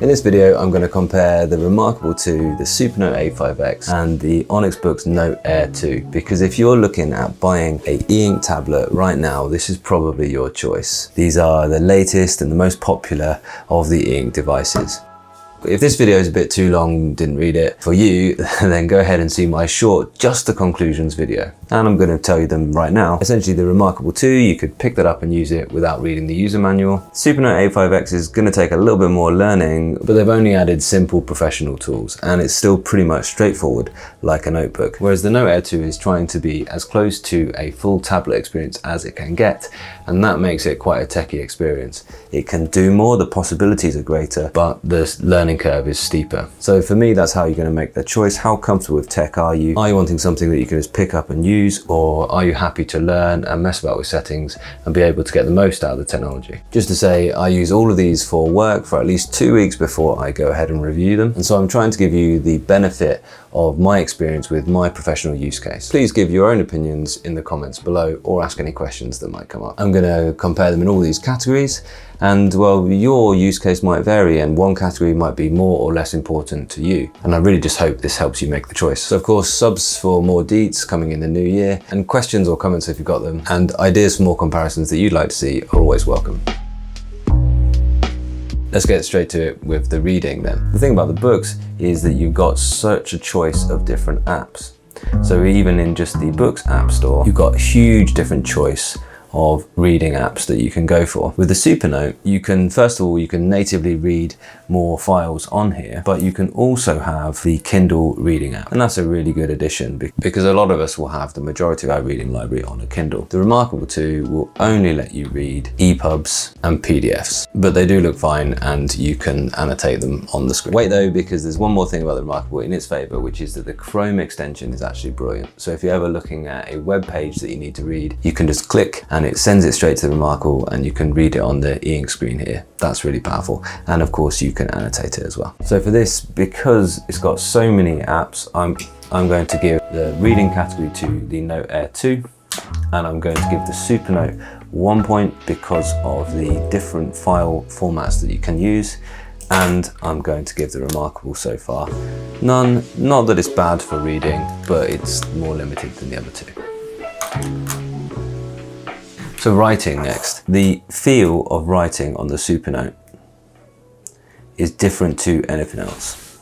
In this video, I'm going to compare the Remarkable 2, the Supernote A5X and the Onyx Boox Note Air 2, because if you're looking at buying a e-ink tablet right now, this is probably your choice. These are the latest and the most popular of the e-ink devices. If this video is a bit too long, didn't read it for you, then go ahead and see my short, just the conclusions video. And I'm going to tell you them right now. Essentially, the Remarkable 2, you could pick that up and use it without reading the user manual. Supernote A5X is going to take a little bit more learning, but they've only added simple professional tools, and it's still pretty much straightforward like a notebook. Whereas the Note Air 2 is trying to be as close to a full tablet experience as it can get, and that makes it quite a techie experience. It can do more, the possibilities are greater, but the learning curve is steeper. So for me, that's how you're going to make the choice. How comfortable with tech are you? Are you wanting something that you can just pick up and use, or are you happy to learn and mess about with settings and be able to get the most out of the technology? Just to say, I use all of these for work for at least 2 weeks before I go ahead and review them. And so I'm trying to give you the benefit of my experience with my professional use case. Please give your own opinions in the comments below or ask any questions that might come up. I'm going to compare them in all these categories, and well, your use case might vary and one category might be more or less important to you. And I really just hope this helps you make the choice. So of course, subs for more deets coming in the new year, and questions or comments if you've got them, and ideas for more comparisons that you'd like to see are always welcome. Let's get straight to it with the reading then. The thing about the books is that you've got such a choice of different apps. So even in just the Boox app store, you've got a huge different choice of reading apps that you can go for. With the Supernote, you can, first of all, you can natively read more files on here, but you can also have the Kindle reading app. And that's a really good addition because a lot of us will have the majority of our reading library on a Kindle. The Remarkable 2 will only let you read EPUBs and PDFs, but they do look fine and you can annotate them on the screen. Wait though, because there's one more thing about the Remarkable in its favor, which is that the Chrome extension is actually brilliant. So if you're ever looking at a web page that you need to read, you can just click and it sends it straight to the Remarkable and you can read it on the e-ink screen here. That's really powerful. And of course you can annotate it as well. So for this, because it's got so many apps, I'm going to give the reading category to the Note Air 2, and I'm going to give the Supernote 1 point because of the different file formats that you can use. And I'm going to give the Remarkable so far none. Not that it's bad for reading, but it's more limited than the other two. So writing next. The feel of writing on the Supernote is different to anything else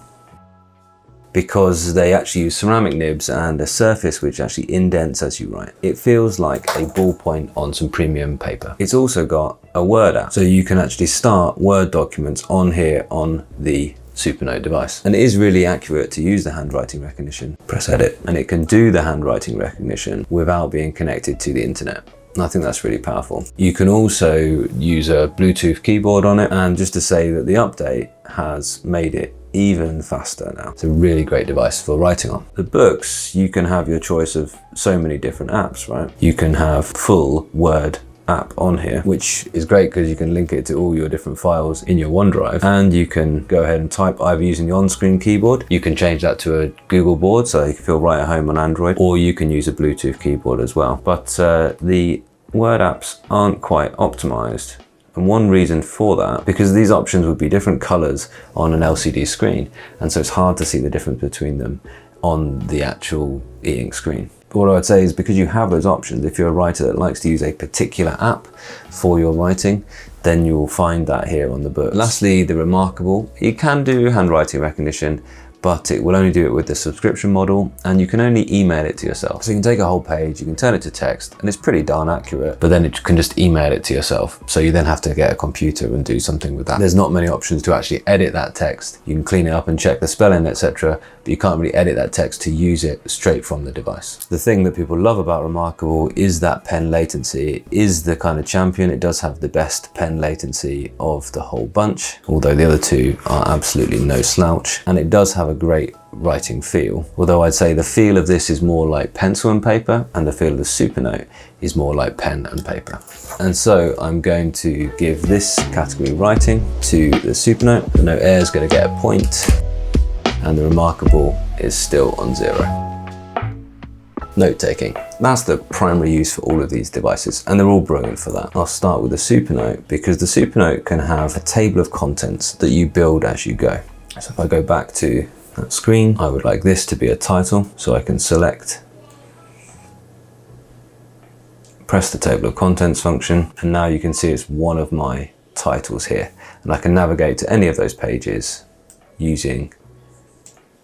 because they actually use ceramic nibs and a surface which actually indents as you write. It feels like a ballpoint on some premium paper. It's also got a Word app, so you can actually start Word documents on here on the Supernote device. And it is really accurate to use the handwriting recognition. Press edit and it can do the handwriting recognition without being connected to the internet. I think that's really powerful. You can also use a Bluetooth keyboard on it, and just to say that the update has made it even faster now. It's a really great device for writing on. The books, you can have your choice of so many different apps, right? You can have full Word app on here, which is great because you can link it to all your different files in your OneDrive, and you can go ahead and type either using the on-screen keyboard. You can change that to a Google board so you can feel right at home on Android, or you can use a Bluetooth keyboard as well. But the Word apps aren't quite optimized. And one reason for that, because these options would be different colors on an LCD screen, and so it's hard to see the difference between them on the actual e-ink screen. But what I would say is, because you have those options, if you're a writer that likes to use a particular app for your writing, then you'll find that here on the book. Lastly, the Remarkable. You can do handwriting recognition, but it will only do it with the subscription model, and you can only email it to yourself. So you can take a whole page, you can turn it to text, and it's pretty darn accurate, but then it can just email it to yourself. So you then have to get a computer and do something with that. There's not many options to actually edit that text. You can clean it up and check the spelling, etc., but you can't really edit that text to use it straight from the device. The thing that people love about Remarkable is that pen latency. It is the kind of champion. It does have the best pen latency of the whole bunch, although the other two are absolutely no slouch, and it does have a great writing feel, although I'd say the feel of this is more like pencil and paper, and the feel of the Supernote is more like pen and paper. And so I'm going to give this category writing to the Supernote. The Note Air is going to get a point, and the Remarkable is still on 0. Note taking. That's the primary use for all of these devices, and they're all brilliant for that. I'll start with the Supernote, because the Supernote can have a table of contents that you build as you go. So if I go back to that screen, I would like this to be a title, so I can select, press the table of contents function, and now you can see it's one of my titles here, and I can navigate to any of those pages using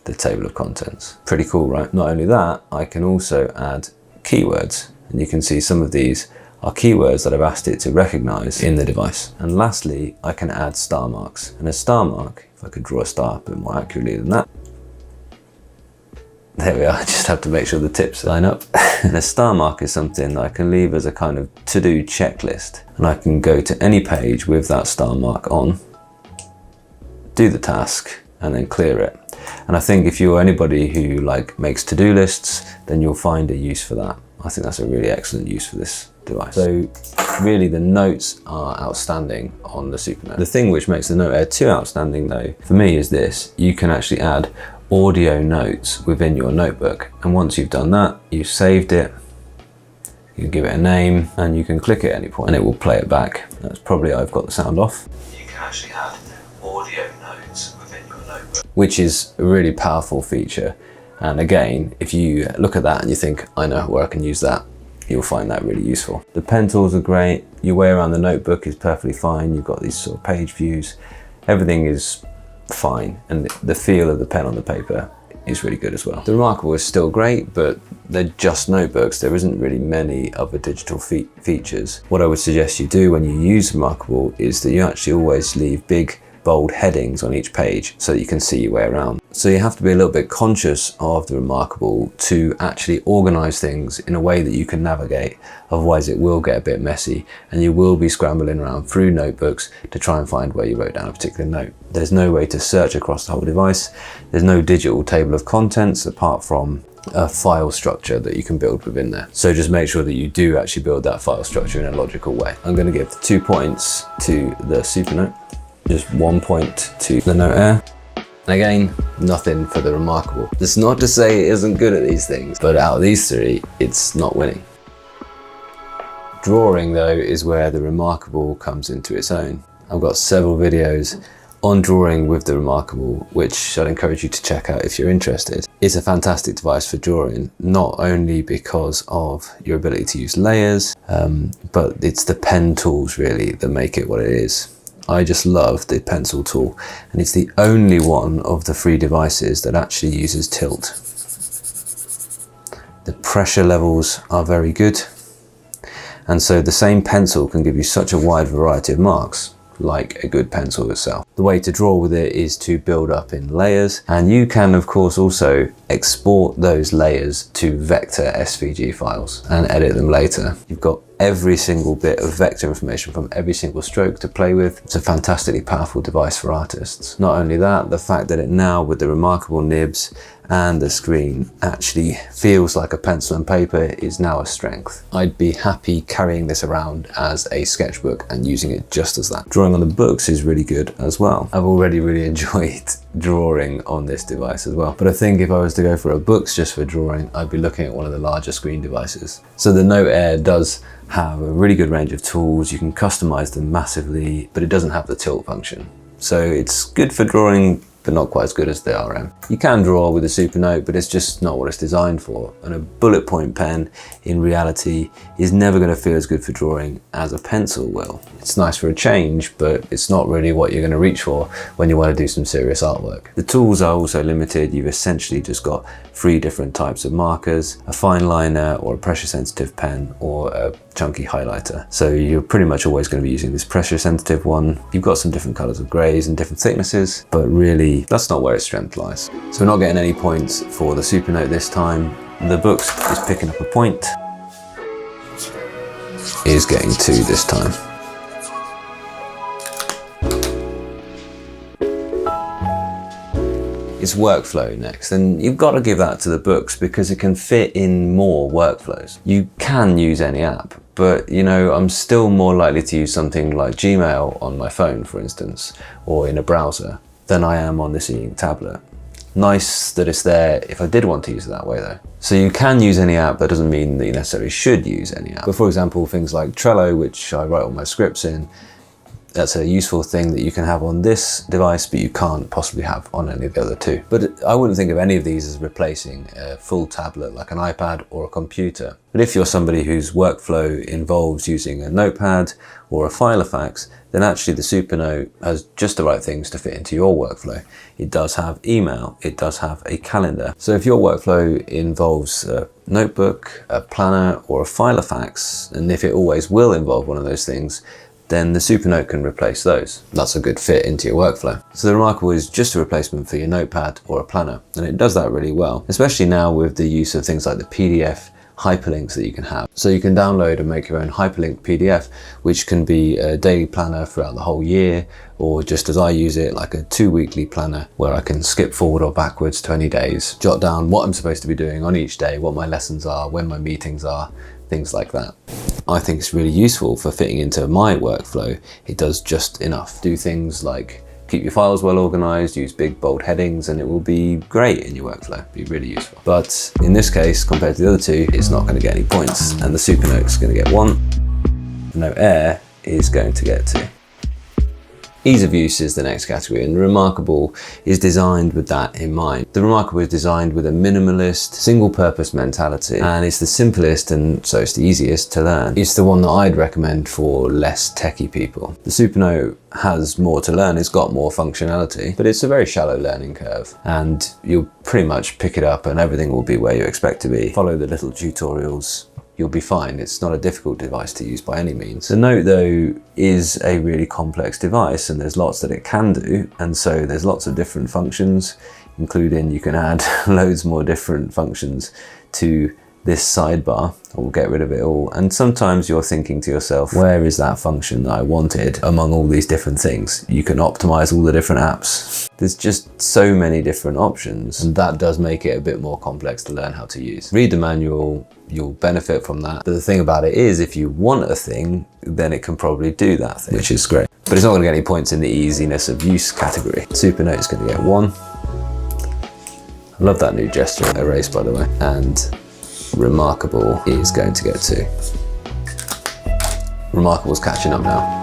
the table of contents. Pretty cool, right? Not only that, I can also add keywords, and you can see some of these are keywords that I've asked it to recognize in the device. And lastly, I can add star marks, and a star mark, if I could draw a star a bit more accurately than that, there we are. I just have to make sure the tips line up. And a star mark is something that I can leave as a kind of to-do checklist, and I can go to any page with that star mark on, do the task, and then clear it. And I think if you're anybody who like makes to-do lists, then you'll find a use for that. I think that's a really excellent use for this device. So really the notes are outstanding on the Supernote. The thing which makes the Note Air 2 outstanding though, for me, is this. You can actually add audio notes within your notebook. And once you've done that, you've saved it, you can give it a name, and you can click it at any point and it will play it back. That's probably, I've got the sound off. You can actually add audio notes within your notebook, which is a really powerful feature. And again, if you look at that and you think, I know where I can use that, you'll find that really useful. The pen tools are great. Your way around the notebook is perfectly fine. You've got these sort of page views. Everything is fine. And the feel of the pen on the paper is really good as well. The Remarkable is still great, but they're just notebooks. There isn't really many other digital features. What I would suggest you do when you use Remarkable is that you actually always leave big, bold headings on each page so that you can see your way around. So you have to be a little bit conscious of the Remarkable to actually organize things in a way that you can navigate. Otherwise it will get a bit messy and you will be scrambling around through notebooks to try and find where you wrote down a particular note. There's no way to search across the whole device. There's no digital table of contents apart from a file structure that you can build within there. So just make sure that you do actually build that file structure in a logical way. I'm going to give 2 points to the Supernote, just 1 point to the Note Air. Again, nothing for the Remarkable. That's not to say it isn't good at these things, but out of these three, it's not winning. Drawing though is where the Remarkable comes into its own. I've got several videos on drawing with the Remarkable, which I'd encourage you to check out if you're interested. It's a fantastic device for drawing, not only because of your ability to use layers, but it's the pen tools really that make it what it is. I just love the pencil tool, and it's the only one of the 3 devices that actually uses tilt. The pressure levels are very good, and so the same pencil can give you such a wide variety of marks, like a good pencil itself. The way to draw with it is to build up in layers, and you can of course also export those layers to vector SVG files and edit them later. You've got every single bit of vector information from every single stroke to play with. It's a fantastically powerful device for artists. Not only that, the fact that it now with the Remarkable nibs and the screen actually feels like a pencil and paper is now a strength. I'd be happy carrying this around as a sketchbook and using it just as that. Drawing on the books is really good as well. I've already really enjoyed drawing on this device as well. But I think if I was to go for a books just for drawing, I'd be looking at one of the larger screen devices. So the Note Air does have a really good range of tools. You can customize them massively, but it doesn't have the tilt function. So it's good for drawing, but not quite as good as the RM. You can draw with a Supernote, but it's just not what it's designed for. And a bullet point pen, in reality, is never gonna feel as good for drawing as a pencil will. It's nice for a change, but it's not really what you're gonna reach for when you wanna do some serious artwork. The tools are also limited. You've essentially just got 3 different types of markers, a fine liner or a pressure sensitive pen or a chunky highlighter. So you're pretty much always going to be using this pressure sensitive one. You've got some different colors of grays and different thicknesses, but really that's not where its strength lies. So we're not getting any points for the Supernote this time. The Boox is picking up a point. It is getting 2 this time. It's workflow next, and you've got to give that to the Boox because it can fit in more workflows. You can use any app, but you know, I'm still more likely to use something like Gmail on my phone, for instance, or in a browser, than I am on this e-ink tablet. Nice that it's there if I did want to use it that way though. So you can use any app, that doesn't mean that you necessarily should use any app. But for example, things like Trello, which I write all my scripts in, that's a useful thing that you can have on this device, but you can't possibly have on any of the other two. But I wouldn't think of any of these as replacing a full tablet like an iPad or a computer. But if you're somebody whose workflow involves using a notepad or a Filofax, then actually the Supernote has just the right things to fit into your workflow. It does have email, it does have a calendar. So if your workflow involves a notebook, a planner, or a Filofax, and if it always will involve one of those things, then the Supernote can replace those. That's a good fit into your workflow. So the Remarkable is just a replacement for your notepad or a planner, and it does that really well, especially now with the use of things like the PDF hyperlinks that you can have. So you can download and make your own hyperlink PDF, which can be a daily planner throughout the whole year, or just as I use it, like a 2-weekly planner where I can skip forward or backwards 20 days, jot down what I'm supposed to be doing on each day, what my lessons are, when my meetings are, things like that. I think it's really useful for fitting into my workflow. It does just enough. Do things like keep your files well organized, use big bold headings, and it will be great in your workflow, be really useful. But in this case, compared to the other two, it's not going to get any points, and the Supernote is going to get 1. The Note Air is going to get 2. Ease of use is the next category, and the Remarkable is designed with that in mind. The Remarkable is designed with a minimalist, single-purpose mentality, and it's the simplest and so it's the easiest to learn. It's the one that I'd recommend for less techie people. The Supernote has more to learn, it's got more functionality, but it's a very shallow learning curve, and you'll pretty much pick it up and everything will be where you expect to be. Follow the little tutorials, you'll be fine. It's not a difficult device to use by any means. The Note though is a really complex device, and there's lots that it can do, and so there's lots of different functions, including you can add loads more different functions to this sidebar, or we'll get rid of it all. And sometimes you're thinking to yourself, where is that function that I wanted among all these different things? You can optimize all the different apps. There's just so many different options, and that does make it a bit more complex to learn how to use. Read the manual, you'll benefit from that. But the thing about it is, if you want a thing, then it can probably do that thing, which is great. But it's not gonna get any points in the easiness of use category. Supernote is gonna get 1. I love that new gesture erase, by the way. And Remarkable is going to get 2. Remarkable's catching up now.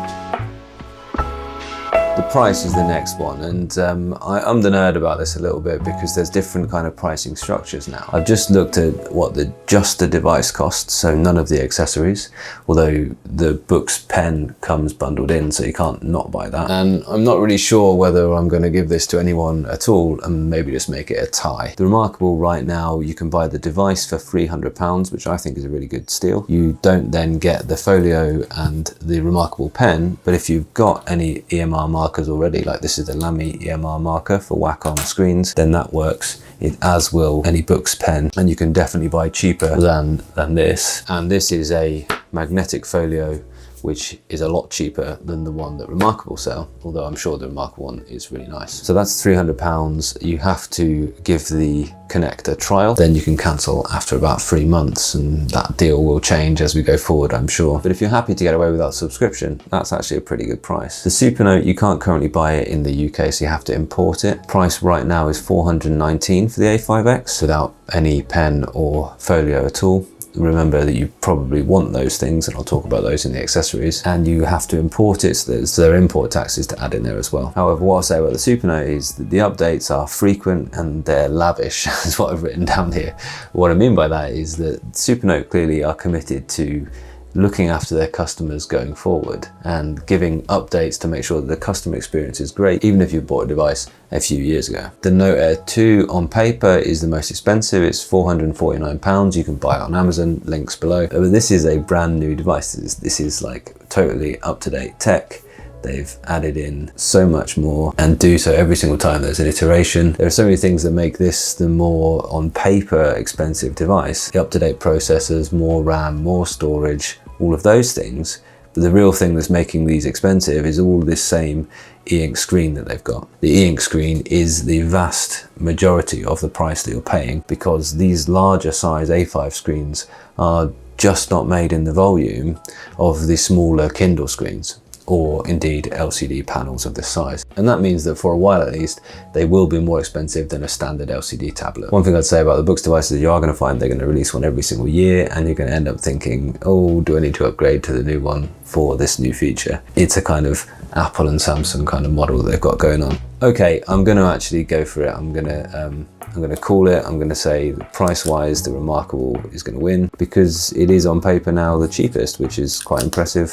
The price is the next one, and I'm the nerd about this a little bit because there's different kind of pricing structures now. I've just looked at what just the device costs, so none of the accessories, although the Boox pen comes bundled in, so you can't not buy that. And I'm not really sure whether I'm going to give this to anyone at all and maybe just make it a tie. The Remarkable right now, you can buy the device for £300, which I think is a really good steal. You don't then get the folio and the Remarkable pen, but if you've got any EMR markers already, like this is the Lamy EMR marker for Wacom screens, then that works, as will any Boox pen, and you can definitely buy cheaper than this. And this is a magnetic folio, which is a lot cheaper than the one that Remarkable sell, although I'm sure the Remarkable one is really nice. So that's £300. You have to give the Connect a trial, then you can cancel after about 3 months, and that deal will change as we go forward, I'm sure. But if you're happy to get away without subscription, that's actually a pretty good price. The Supernote, you can't currently buy it in the UK, so you have to import it. Price right now is $419 for the A5X without any pen or folio at all. Remember that you probably want those things, and I'll talk about those in the accessories, and you have to import it, so there are import taxes to add in there as well. However, what I'll say about the Supernote is that the updates are frequent and they're lavish, is what I've written down here. What I mean by that is that Supernote clearly are committed to looking after their customers going forward and giving updates to make sure that the customer experience is great, even if you bought a device a few years ago. The Note Air 2 on paper is the most expensive. It's £449. You can buy it on Amazon, links below. But this is a brand new device. This is like totally up-to-date tech. They've added in so much more and do so every single time there's an iteration. There are so many things that make this the more on paper expensive device. The up-to-date processors, more RAM, more storage, all of those things. But the real thing that's making these expensive is all this same e-ink screen that they've got. The e-ink screen is the vast majority of the price that you're paying, because these larger size A5 screens are just not made in the volume of the smaller Kindle screens, or indeed LCD panels of this size. And that means that for a while at least, they will be more expensive than a standard LCD tablet. One thing I'd say about the Boox devices, you are going to find they're going to release one every single year, and you're going to end up thinking, oh, do I need to upgrade to the new one for this new feature? It's a kind of Apple and Samsung kind of model that they've got going on. Okay, I'm going to actually go for it. I'm going to call it. I'm going to say price-wise, the Remarkable is going to win because it is on paper now the cheapest, which is quite impressive.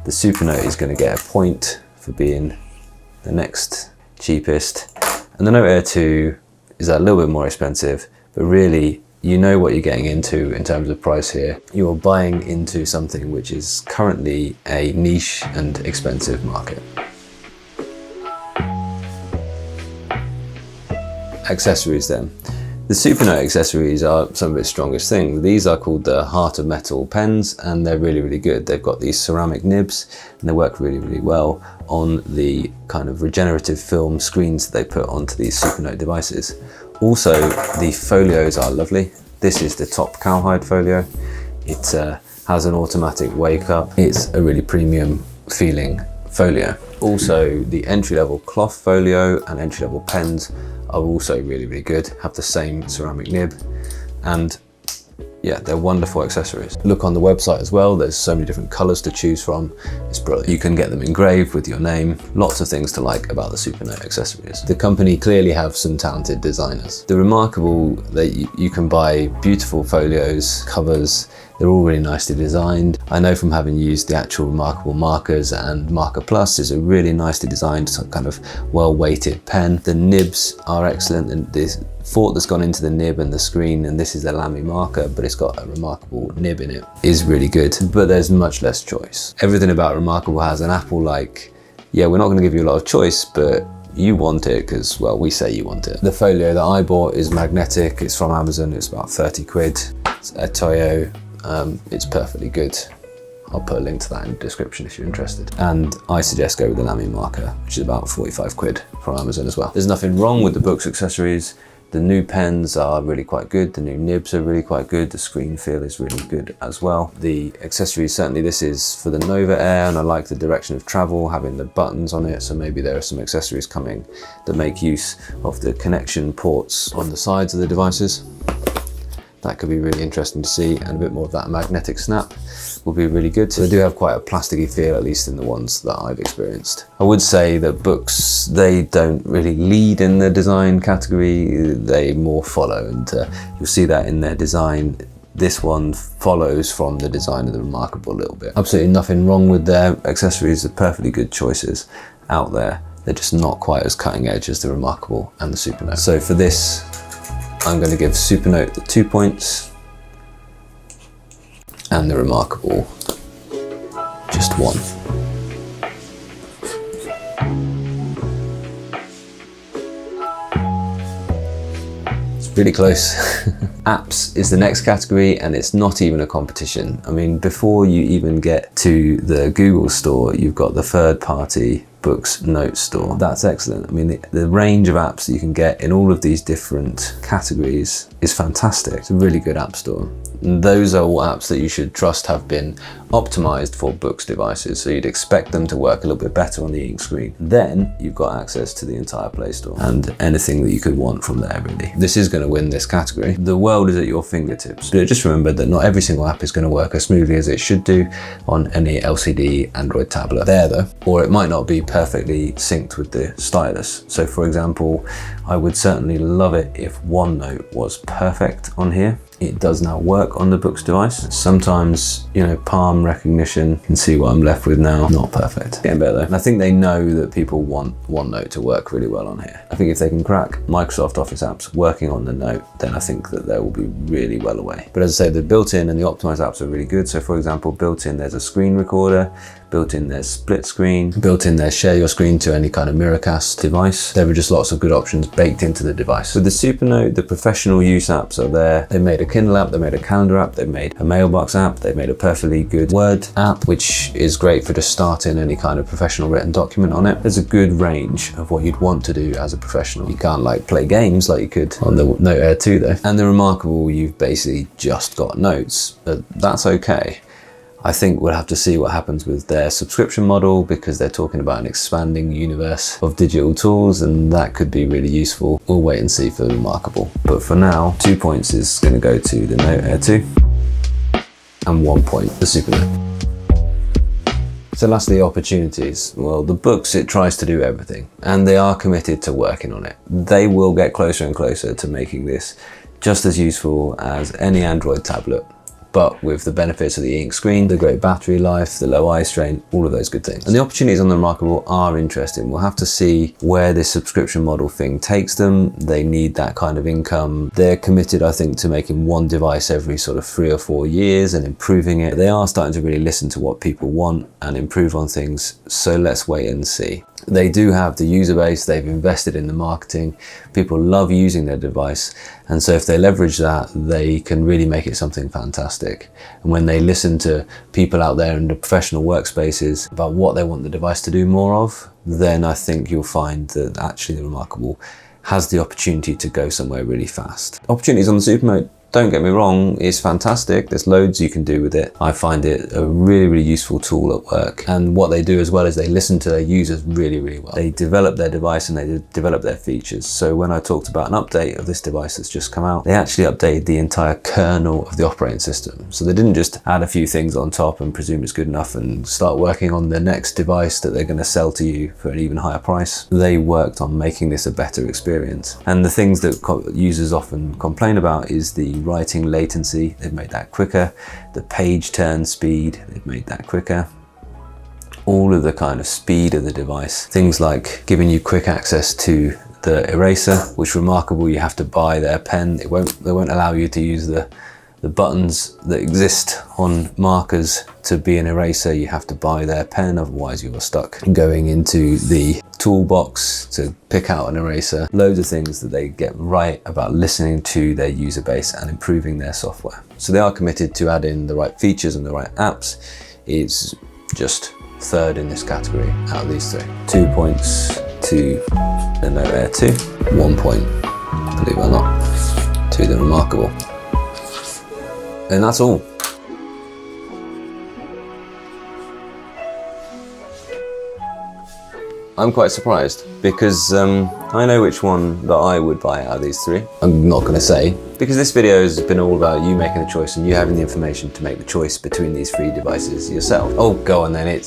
The Supernote is going to get a point for being the next cheapest, and the Note Air 2 is a little bit more expensive, but really you know what you're getting into in terms of price here. You're buying into something which is currently a niche and expensive market. Accessories then. The Supernote accessories are some of its strongest things. These are called the Heart of Metal pens, and they're really, really good. They've got these ceramic nibs, and they work really, really well on the kind of regenerative film screens that they put onto these Supernote devices. Also, the folios are lovely. This is the top cowhide folio. It has an automatic wake up. It's a really premium feeling folio. Also, the entry-level cloth folio and entry-level pens are also really, really good, have the same ceramic nib, and yeah, they're wonderful accessories. Look on the website as well, there's so many different colors to choose from. It's brilliant. You can get them engraved with your name. Lots of things to like about the Supernote accessories. The company clearly have some talented designers. The Remarkable, you can buy beautiful folios, covers. They're all really nicely designed. I know from having used the actual Remarkable markers, and Marker Plus is a really nicely designed, kind of well-weighted pen. The nibs are excellent, and the thought that's gone into the nib and the screen, and this is a Lamy marker, but it's got a Remarkable nib in it, is really good, but there's much less choice. Everything about Remarkable has an Apple like, yeah, we're not going to give you a lot of choice, but you want it because, well, we say you want it. The folio that I bought is magnetic. It's from Amazon. It's about 30 quid. It's a Toyo. It's perfectly good. I'll put a link to that in the description if you're interested. And I suggest go with the Lamy marker, which is about 45 quid from Amazon as well. There's nothing wrong with the Boox accessories. The new pens are really quite good. The new nibs are really quite good. The screen feel is really good as well. The accessories, certainly this is for the Nova Air, and I like the direction of travel, having the buttons on it. So maybe there are some accessories coming that make use of the connection ports on the sides of the devices. That could be really interesting to see, and a bit more of that magnetic snap will be really good. So they do have quite a plasticky feel, at least in the ones that I've experienced. I would say that Boox, they don't really lead in the design category, they more follow, and you'll see that in their design. This one follows from the design of the Remarkable a little bit. Absolutely nothing wrong with their accessories, they're perfectly good choices out there. They're just not quite as cutting edge as the Remarkable and the Supernote. So for this, I'm going to give Supernote the 2 points and the Remarkable just 1. It's pretty close. Apps is the next category, and it's not even a competition. I mean, before you even get to the Google store, you've got the third-party Boox Note Store. That's excellent. I mean, the range of apps that you can get in all of these different categories is fantastic. It's a really good app store. And those are all apps that you should trust have been optimized for Boox devices, so you'd expect them to work a little bit better on the ink screen. Then you've got access to the entire Play Store and anything that you could want from there, really. This is going to win this category. The world is at your fingertips. But just remember that not every single app is going to work as smoothly as it should do on any LCD Android tablet there, though, or it might not be perfectly synced with the stylus. So for example, I would certainly love it if OneNote was perfect on here. It does now work on the Boox device. Sometimes, you know, palm recognition, you can see what I'm left with now. Not perfect. Getting better though. And I think they know that people want OneNote to work really well on here. I think if they can crack Microsoft Office apps working on the Note, then I think that they will be really well away. But as I say, the built-in and the optimized apps are really good. So for example, built-in there's a screen recorder, built-in there's split screen, built-in there's share your screen to any kind of Miracast device. There are just lots of good options baked into the device. With the Supernote, the professional use apps are there. They made a Kindle app, they made a calendar app, they made a mailbox app, they made a perfectly good Word app, which is great for just starting any kind of professional written document on it. There's a good range of what you'd want to do as a professional. You can't like play games like you could on the Note Air 2 though. And the Remarkable, you've basically just got notes, but that's okay. I think we'll have to see what happens with their subscription model, because they're talking about an expanding universe of digital tools, and that could be really useful. We'll wait and see for the Remarkable. But for now, 2 points is going to go to the Note Air 2 and 1 point, the Supernote. So lastly, opportunities. Well, the Boox, it tries to do everything, and they are committed to working on it. They will get closer and closer to making this just as useful as any Android tablet, but with the benefits of the ink screen, the great battery life, the low eye strain, all of those good things. And the opportunities on the Remarkable are interesting. We'll have to see where this subscription model thing takes them. They need that kind of income. They're committed, I think, to making one device every sort of 3 or 4 years and improving it. They are starting to really listen to what people want and improve on things, so let's wait and see. They do have the user base, they've invested in the marketing, people love using their device, and so if they leverage that, they can really make it something fantastic. And when they listen to people out there in the professional workspaces about what they want the device to do more of, then I think you'll find that actually the Remarkable has the opportunity to go somewhere really fast. Opportunities on the Supernote, don't get me wrong, it's fantastic. There's loads you can do with it. I find it a really, really useful tool at work. And what they do as well is they listen to their users really, really well. They develop their device and they develop their features. So when I talked about an update of this device that's just come out, they actually updated the entire kernel of the operating system. So they didn't just add a few things on top and presume it's good enough and start working on the next device that they're going to sell to you for an even higher price. They worked on making this a better experience. And the things that users often complain about is the writing latency. They've made that quicker. The page turn speed, they've made that quicker. All of the kind of speed of the device. Things like giving you quick access to the eraser, which Remarkable, you have to buy their pen. They won't allow you to use the buttons that exist on markers to be an eraser. You have to buy their pen, otherwise you're stuck going into the toolbox to pick out an eraser. Loads of things that they get right about listening to their user base and improving their software. So they are committed to add in the right features and the right apps. It's just third in this category out of these 3. 2 points to the Note Air 2, 1 point, believe it or not, to the Remarkable. And that's all. I'm quite surprised because I know which one that I would buy out of these 3. I'm not going to say, because this video has been all about you making the choice and you having the information to make the choice between these 3 devices yourself. Oh, go on then,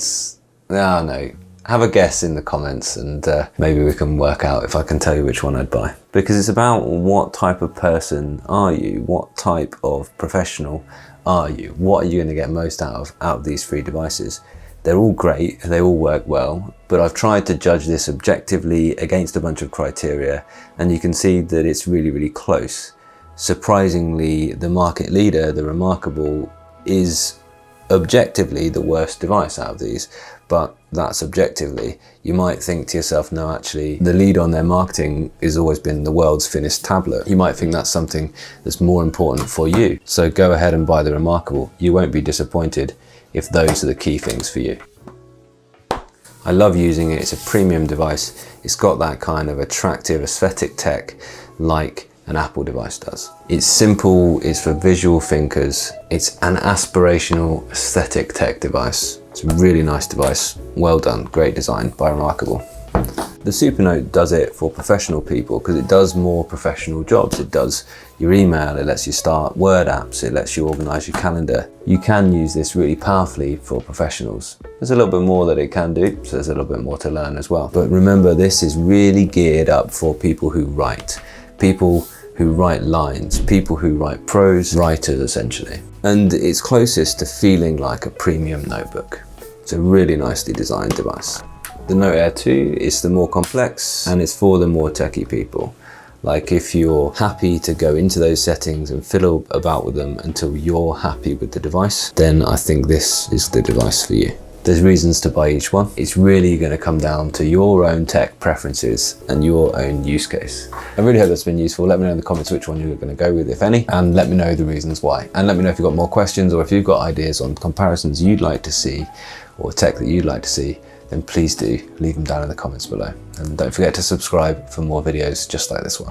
no. Have a guess in the comments and maybe we can work out if I can tell you which one I'd buy. Because it's about what type of person are you? What type of professional are you? What are you going to get most out of these 3 devices? They're all great, they all work well, but I've tried to judge this objectively against a bunch of criteria, and you can see that it's really, really close. Surprisingly, the market leader, the Remarkable, is objectively the worst device out of these, but that's objectively. You might think to yourself, no, actually, the lead on their marketing has always been the world's finished tablet. You might think that's something that's more important for you. So go ahead and buy the Remarkable. You won't be disappointed if those are the key things for you. I love using it. It's a premium device. It's got that kind of attractive aesthetic tech like an Apple device does. It's simple, it's for visual thinkers. It's an aspirational aesthetic tech device. It's a really nice device. Well done, great design by Remarkable. The Supernote does it for professional people because it does more professional jobs. It does your email, it lets you start Word apps, it lets you organize your calendar. You can use this really powerfully for professionals. There's a little bit more that it can do, so there's a little bit more to learn as well. But remember, this is really geared up for people who write lines, people who write prose, writers essentially. And it's closest to feeling like a premium notebook. It's a really nicely designed device. The Note Air 2 is the more complex and it's for the more techie people. Like if you're happy to go into those settings and fiddle about with them until you're happy with the device, then I think this is the device for you. There's reasons to buy each one. It's really going to come down to your own tech preferences and your own use case. I really hope that's been useful. Let me know in the comments which one you're going to go with, if any, and let me know the reasons why. And let me know if you've got more questions or if you've got ideas on comparisons you'd like to see or tech that you'd like to see, then please do leave them down in the comments below. And don't forget to subscribe for more videos just like this one.